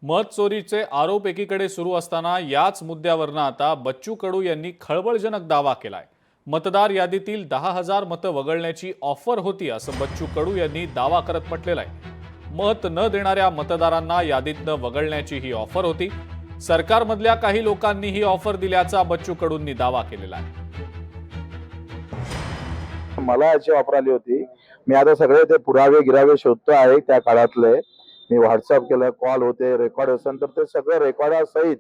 मत चोरीचे आरोप एकीकडे सुरू असताना याच मुद्द्यावरनं आता बच्चू कडू यांनी खळबळजनक दावा केलाय। मतदार यादीतील 10,000 मतं वगळण्याची ऑफर होती असं बच्चू कडू यांनी दावा करत म्हटलेलं आहे। मत न देणाऱ्या मतदारांना यादीतनं वगळण्याची ही ऑफर होती। सरकारमधल्या काही लोकांनी ही ऑफर दिल्याचा बच्चू कडूंनी दावा केलेला आहे। मला याची ऑफर आली होती। मी आता सगळे ते पुरावे गिरावे शोधतो आहे त्या काळातले। मी व्हॉट्सअप केलं, कॉल होते, रेकॉर्ड असेल तर ते सगळं रेकॉर्डासहित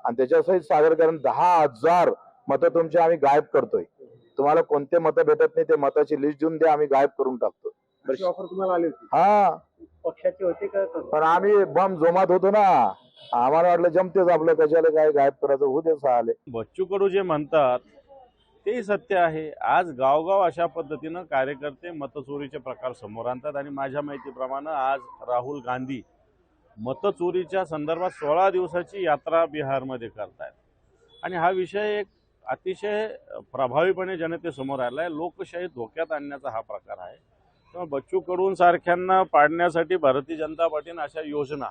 आणि त्याच्यासहित सादर करून 10,000 मतं तुमची आम्ही गायब करतोय। तुम्हाला कोणते मतं भेटत नाही ते मताची लिस्ट देऊन द्या, आम्ही गायब करून टाकतो। तशी ऑफर तुम्हाला आली होती? हा, पक्षाची होती का? पण आम्ही बम जोमात होतो ना, आम्हाला वाटलं जमतेच आपलं, कशाला काय गायब करायचं, होऊ दे आले। बच्चू कडू जे म्हणतात ते सत्य आहे। आज गावगाव अशा पद्धतीनं कार्यकर्ते मतचोरीचे प्रकार समोर आणतात आणि माझ्या माहितीप्रमाणे आज राहुल गांधी मतचोरीच्या संदर्भात 16 दिवसाची यात्रा बिहारमध्ये करतायत आणि हा विषय एक अतिशय प्रभावीपणे जनतेसमोर आलाय। लोकशाही धोक्यात आणण्याचा हा प्रकार आहे। तेव्हा बच्चू कडूंसारख्यांना पाडण्यासाठी भारतीय जनता पार्टीने अशा योजना,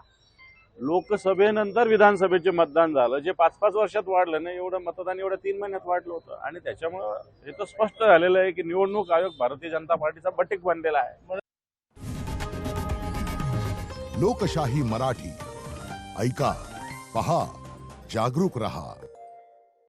लोकसभेनंतर विधानसभेचे मतदान झालं जे 5-5 वर्षात वाढलं नाही, एवढं मतदान एवढं 3 महिन्यात वाढलं होतं आणि त्याच्यामुळं हे तर स्पष्ट झालेलं आहे की निवडणूक आयोग भारतीय जनता पार्टीचा बटीक बनलेला आहे। लोकशाही मराठी ऐका, पहा, जागरूक रहा।